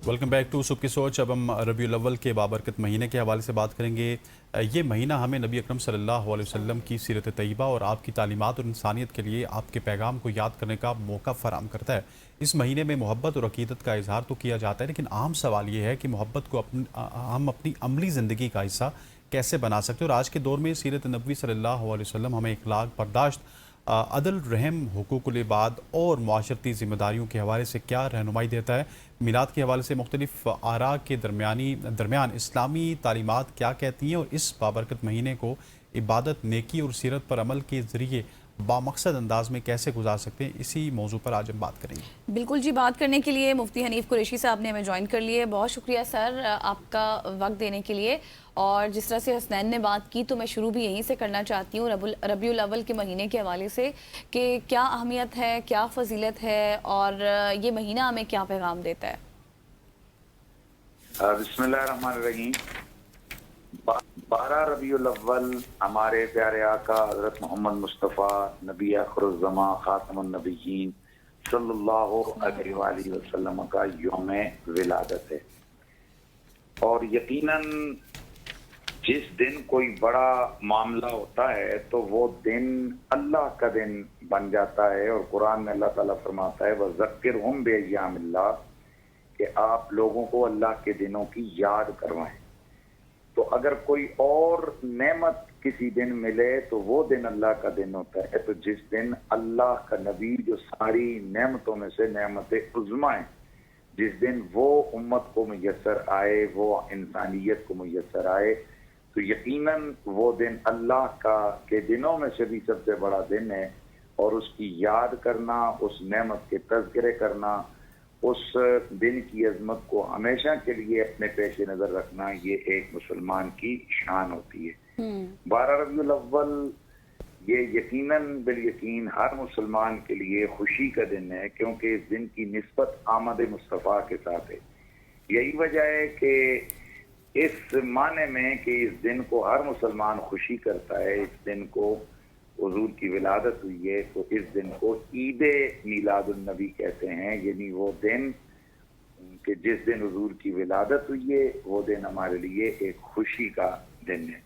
Welcome back to सुबह की सोच। अब हम रबीउल अव्वल के बाबरकत महीने के हवाले से बात करेंगे। ये महीना हमें नबी अकरम सल्लल्लाहु अलैहि वसल्लम की सीरत तैयबा और आपकी तालीमात और इंसानियत के लिए आपके पैगाम को याद करने का मौका फराहम करता है। इस महीने में मोहब्बत और अकीदत का इजहार तो किया जाता है, लेकिन आम सवाल ये है कि मोहब्बत को हम अपनी अमली ज़िंदगी का हिस्सा कैसे बना सकते हैं। और आज के दौर में सीरत नबी सल्लल्लाहु अलैहि वसल्लम हमें इखलाक, बर्दाश्त, अदल, रहम, हुकूकुल इबाद और माशरती ज़िम्मेदारियों के हवाले से क्या रहनुमाई देता है। मिलाद के हवाले से मुख्तलिफ आरा के दरमियान इस्लामी तालीमात क्या कहती हैं, और इस बाबरकत महीने को इबादत, नेकी और सीरत पर अमल के ज़रिए बामकसद अंदाज में कैसे गुजार सकते हैं, इसी मौजू पर आज हम बात करेंगे। बिल्कुल जी, बात करने के लिए मुफ्ती हनीफ कुरैशी साहब ने हमें ज्वाइन कर लिए। बहुत शुक्रिया सर आपका वक्त देने के लिए। और जिस तरह से हसनैन ने बात की तो मैं शुरू भी यहीं से करना चाहती हूँ रबीउल अव्वल के महीने के हवाले से कि क्या अहमियत है, क्या फजीलत है और ये महीना हमें क्या पैगाम देता है। बिस्मिल्लाहिर्रहमानिर्रहीम। 12 रबीउल अव्वल हमारे प्यारे आका हज़रत मोहम्मद मुस्तफ़ा नबी आखिरुज़्ज़मा ख़ातमुन नबिय्यीन सल्लल्लाहु अलैहि वसल्लम का यौम विलादत है। और यकीनन जिस दिन कोई बड़ा मामला होता है तो वो दिन अल्लाह का दिन बन जाता है। और कुरान में अल्लाह ताला फरमाता है वज़क्किरहुम बिअय्यामिल्लाह, कि आप लोगों को अल्लाह के दिनों की याद करवाएं। तो अगर कोई और नेमत किसी दिन मिले तो वो दिन अल्लाह का दिन होता है। तो जिस दिन अल्लाह का नबी, जो सारी नेमतों में से नेमत उज़्मा है, जिस दिन वो उम्मत को मुयस्सर आए, वो इंसानियत को मुयस्सर आए, तो यकीनन वो दिन अल्लाह का के दिनों में से भी सबसे बड़ा दिन है। और उसकी याद करना, उस नेमत के तज़किरे करना, उस दिन की अजमत को हमेशा के लिए अपने पेश नज़र रखना, ये एक मुसलमान की शान होती है। 12 रबीउल अव्वल ये यकीनन बिल यकीन हर मुसलमान के लिए खुशी का दिन है, क्योंकि इस दिन की निस्बत आमद मुस्तफ़ा के साथ है। यही वजह है कि इस माने में कि इस दिन को हर मुसलमान खुशी करता है। इस दिन को हुजूर की विलादत हुई है, तो इस दिन को ईद मीलादुन नबी कहते हैं। यानी वो दिन कि जिस दिन हुजूर की विलादत हुई है, वो दिन हमारे लिए एक खुशी का दिन है।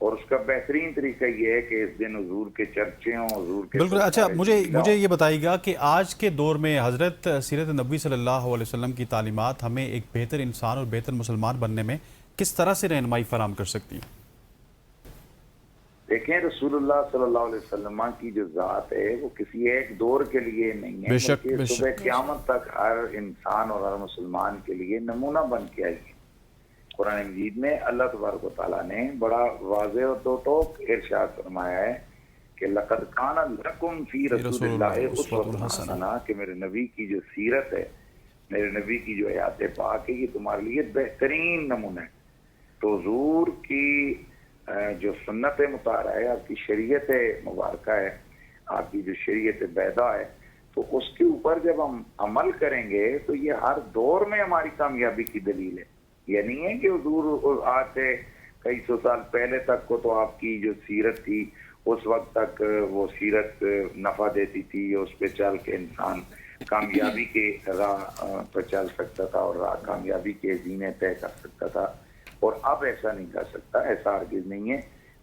और उसका बेहतरीन तरीका ये है कि इस दिन हुजूर के चर्चे हों, हुजूर के बिल्कुल। अच्छा, मुझे ये बताइएगा कि आज के दौर में हज़रत सीरत नबी सल्लल्लाहु अलैहि वसल्लम की तालीमात हमें एक बेहतर इंसान और बेहतर मुसलमान बनने में किस तरह से रहनुमाई फराहम कर सकती है। देखें, रसूलुल्लाह सल्लल्लाहु अलैहि वसल्लम की जो ज़ात है वो किसी एक दौर के लिए नहीं है, बल्कि सुबह क़यामत तक हर इंसान और हर मुसलमान के लिए नमूना बन के आई है। कुरान मजीद में अल्लाह तबारक व तआला ने बड़ा वाज़ेह और दो टोक इरशाद फरमाया है कि लक़द काना लकुम फ़ी रसूलिल्लाहि उस्वतुन हसना, कि मेरे नबी की जो सीरत है, मेरे नबी की जो हयात पाक है, ये तुम्हारे लिए बेहतरीन नमूना है। तो हुजूर की जो सुन्नत मुताहरा है, आपकी शरीयत मुबारक है, आपकी जो शरीयत बैदा है, तो उसके ऊपर जब हम अमल करेंगे तो ये हर दौर में हमारी कामयाबी की दलील है। ये नहीं है कि हुजूर आज से कई सौ साल पहले तक को तो आपकी जो सीरत थी, उस वक्त तक वो सीरत नफ़ा देती थी, उस पर चल के इंसान कामयाबी के राह पर चल सकता था और राह कामयाबी के जीने तय कर सकता था। और अब ऐसा नहीं कर सकता, ऐसा हरगिज़ नहीं है।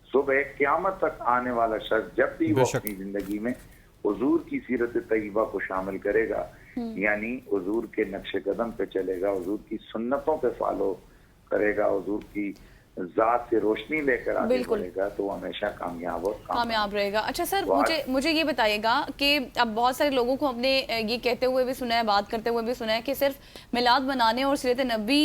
सुबह क़यामत तक आने वाला शख्स जब भी वो अपनी ज़िंदगी में हुजूर की सीरत तैयबा को शामिल करेगा, यानी हुजूर के नक्शे कदम पे चलेगा, हुजूर की सुन्नतों पे फॉलो करेगा, हुजूर की ज़ात से रोशनी लेकर आगे बढ़ेगा, तो हमेशा कामयाब रहेगा। अच्छा सर, मुझे ये बताइएगा कि अब बहुत सारे लोगों को हमने ये कहते हुए भी सुना है, बात करते हुए भी सुना है कि सिर्फ मिलाद मनाने और सीरत नबी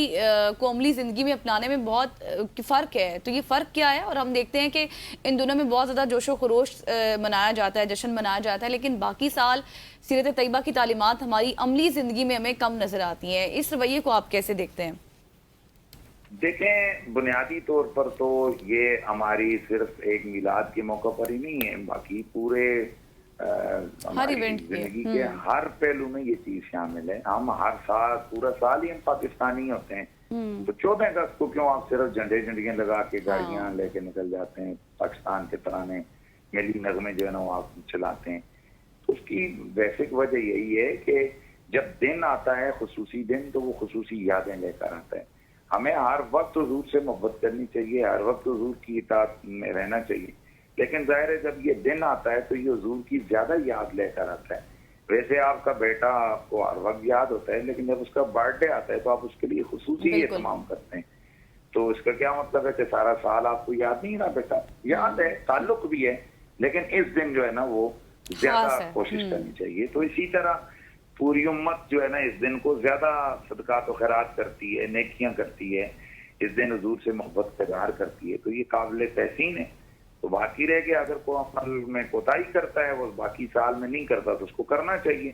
को अमली ज़िंदगी में अपनाने में बहुत फ़र्क है। तो ये फ़र्क क्या है? और हम देखते हैं कि इन दोनों में बहुत ज़्यादा जोशो खरोश मनाया जाता है, जश्न मनाया जाता है, लेकिन बाकी साल सीरत तैयबा की तालीमात हमारी अमली ज़िंदगी में हमें कम नज़र आती हैं। इस रवैये को आप कैसे देखते हैं? देखें, बुनियादी तौर पर तो ये हमारी सिर्फ एक मिलाद के मौके पर ही नहीं है, बाकी पूरे हमारी जिंदगी के हर पहलू में ये चीज शामिल है। हम हर साल, पूरा साल ही हम पाकिस्तानी होते हैं, तो 14 अगस्त को क्यों आप सिर्फ झंडियां लगा के गाड़ियां लेके निकल जाते हैं, पाकिस्तान के तराने, मिली नगमे जो है ना वो आप चलाते हैं। तो उसकी बेसिक वजह यही है कि जब दिन आता है खुसूसी दिन, तो वो खुसूसी यादें लेकर आता है। हमें हर वक्त हुजूर से मोहब्बत करनी चाहिए, हर वक्त हुजूर की इताअत में रहना चाहिए, लेकिन जाहिर है जब ये दिन आता है तो ये हुजूर की ज्यादा याद लेकर आता है। वैसे आपका बेटा आपको हर वक्त याद होता है, लेकिन जब उसका बर्थडे आता है तो आप उसके लिए खुसूसी एहतमाम करते हैं। तो इसका क्या मतलब है कि सारा साल आपको याद नहीं रहा? बेटा याद है, ताल्लुक भी है, लेकिन इस दिन जो है ना वो ज्यादा कोशिश करनी चाहिए। तो इसी तरह पूरी उम्मत जो है ना इस दिन को ज्यादा सदकात व खैरात करती है, नेकियां करती है, इस दिन हुजूर से मोहब्बत का इज़हार करती है, तो ये काबिल तहसीन है। तो बाकी रह गया अगर कोई अमल में कोताही करता है, वो बाकी साल में नहीं करता, तो उसको करना चाहिए।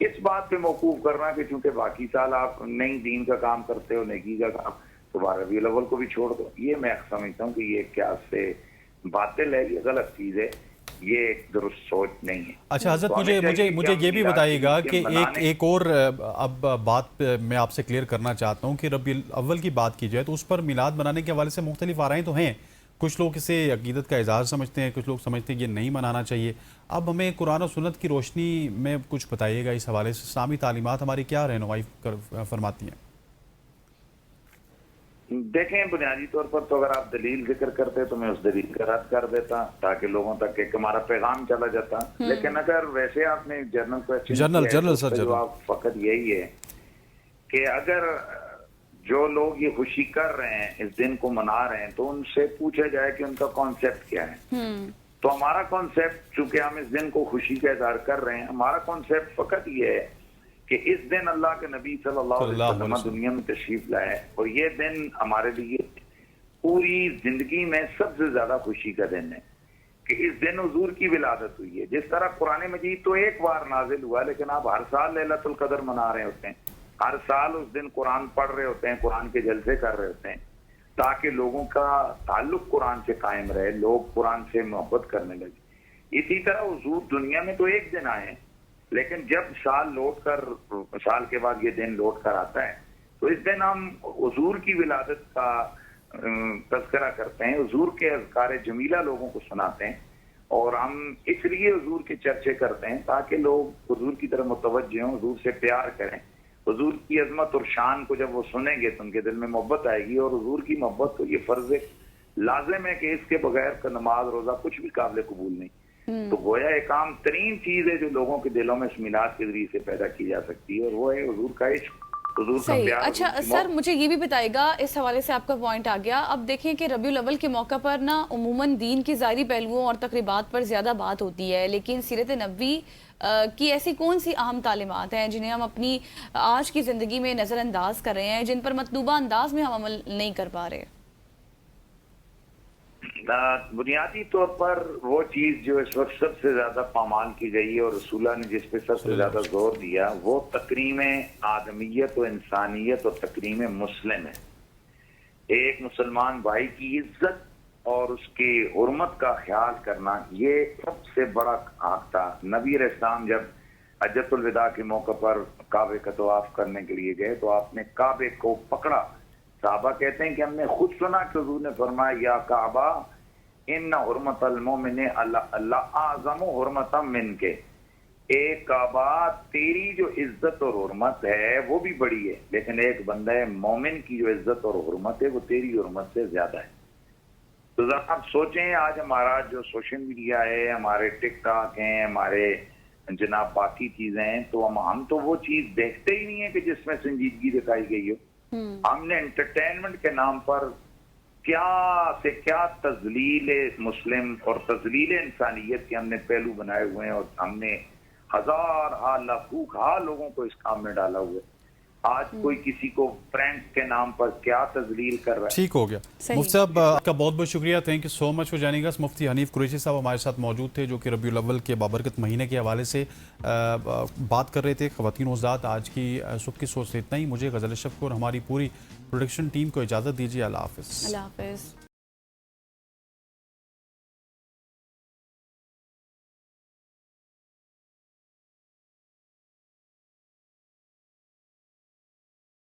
इस बात पे मौकूफ करना कि चूंकि बाकी साल आप नई दीन का काम करते हो, नेकी का काम, तो 12 रबीउल अव्वल को भी छोड़ दो, ये मैं समझता हूँ कि ये क्या से बातिल है, ये गलत चीज है, ये एक दुरुस्त सोच नहीं है। अच्छा हजरत, मुझे ये भी बताइएगा कि एक और अब बात मैं आपसे क्लियर करना चाहता हूँ कि रबीउल अव्वल की बात की जाए तो उस पर मिलाद मनाने के हवाले से मुख्तलिफ आराएं तो हैं। कुछ लोग इसे अकीदत का इज़हार समझते हैं, कुछ लोग समझते हैं कि ये नहीं मनाना चाहिए। अब हमें कुरान और सुन्नत की रोशनी में कुछ बताइएगा इस हवाले से, इस्लामी तालीमात हमारी क्या रहनुमाई फरमाती हैं? देखें, बुनियादी तौर पर तो अगर आप दलील जिक्र करते तो मैं उस दलील का रद्द कर देता ताकि लोगों तक एक हमारा पैगाम चला जाता। लेकिन अगर वैसे आपने जनरल क्वेश्चन सर जवाब फकत यही है कि अगर जो लोग ये खुशी कर रहे हैं, इस दिन को मना रहे हैं, तो उनसे पूछा जाए कि उनका कॉन्सेप्ट क्या है। तो हमारा कॉन्सेप्ट, चूंकि हम इस दिन को खुशी का इज़हार कर रहे हैं, हमारा कॉन्सेप्ट फकत ये है कि इस दिन अल्लाह के नबी सल्लल्लाहु अलैहि वसल्लम दुनिया में तशरीफ लाए, और ये दिन हमारे लिए पूरी जिंदगी में सबसे ज्यादा खुशी का दिन है कि इस दिन हुजूर की विलादत हुई है। जिस तरह कुरान मजीद तो एक बार नाजिल हुआ, लेकिन आप हर साल लैलतुल कदर मना रहे होते हैं, हर साल उस दिन कुरान पढ़ रहे होते हैं, कुरान के जलसे कर रहे होते हैं, ताकि लोगों का ताल्लुक कुरान से कायम रहे, लोग कुरान से मोहब्बत करने लगे। इसी तरह हुजूर दुनिया में तो एक दिन आए, लेकिन जब साल के बाद ये दिन लौट कर आता है, तो इस दिन हम हुजूर की विलादत का तज़किरा करते हैं, हुजूर के अज़कार जमीला लोगों को सुनाते हैं, और हम इसलिए हुजूर के चर्चे करते हैं ताकि लोग हुजूर की तरफ मुतवज्जे हों, हुजूर से प्यार करें। हुजूर की अजमत और शान को जब वो सुनेंगे तो उनके दिल में मोहब्बत आएगी, और हुजूर की मोहब्बत तो ये फर्ज लाजिम है कि इसके बगैर का नमाज रोजा कुछ भी काबिल कबूल नहीं। तो गोया एक आम तरीन चीज है जो लोगों के दिलों में इस मिलाद के जरिए से पैदा की जा सकती है, और वो है हुजूर का इश्क, हुजूर का प्यार। अच्छा सर, मुझे ये भी बताइएगा, इस हवाले से आपका पॉइंट आ गया। अब देखें कि रबीउल अव्वल के मौका पर ना उमूमन दीन के ज़ाहिरी पहलुओं और तकरीबात पर ज़्यादा बात होती है, लेकिन सीरत नबवी की ऐसी कौन सी अहम तालीमात हैं जिन्हें हम अपनी आज की ज़िंदगी में नज़रअंदाज कर रहे हैं, जिन पर मतलूबा अंदाज में हम अमल नहीं कर पा रहे? बुनियादी तौर पर वो चीज जो इस वक्त सबसे ज्यादा पामाल की गई है और रसूला ने जिस पे सबसे ज्यादा जोर दिया, वो तकरीम आदमियत और इंसानियत और तकरीम मुस्लिम है। एक मुसलमान भाई की इज्जत और उसकी हुर्मत का ख्याल करना, ये सबसे बड़ा हक था। नबी अलैहिस्सलाम जब हज्जतुल विदा के मौके पर काबे का तवाफ करने के लिए गए तो आपने काबे को पकड़ा। साहबा कहते हैं कि हमने खुद सुना कि हुजूर ने फरमाया, या काबा इन्ना हुर्मतल मोमिन अल्लाह आज़मु हुर्मतम मिनके, एक काबा तेरी जो इज्जत और हुर्मत है वो भी बड़ी है, लेकिन एक बंदा मोमिन की जो इज्जत और हुर्मत है वो तेरी हुर्मत से ज्यादा है। तो जरा आप सोचें, आज हमारा जो सोशल मीडिया है, हमारे टिकटॉक हैं, हमारे जनाब बाकी चीजें हैं, तो हम तो वो चीज देखते ही नहीं है कि जिसमें संजीदगी दिखाई गई हो। हमने एंटरटेनमेंट के नाम पर क्या से क्या तजलील मुस्लिम और तजलील इंसानियत के हमने पहलू बनाए हुए हैं, और हमने हजार लाखों लोगों को इस काम में डाला हुआ है। आज कोई किसी को फ्रेंड्स के नाम पर क्या तजलील कर रहा है। ठीक हो गया। मुफ्ती साहब आपका बहुत बहुत शुक्रिया, thank you so much for joining us. मुफ्ती हनीफ कुरैशी साहब हमारे साथ मौजूद थे, जो कि रबीउल अव्वल के बाबरकत महीने के हवाले से बात कर रहे थे। ख़वातीन हज़रात, आज की सुबह की सोच से इतना ही। मुझे गज़ल अशरफ को और हमारी पूरी प्रोडक्शन टीम को इजाज़त दीजिए। अल्लाह हाफ़िज़।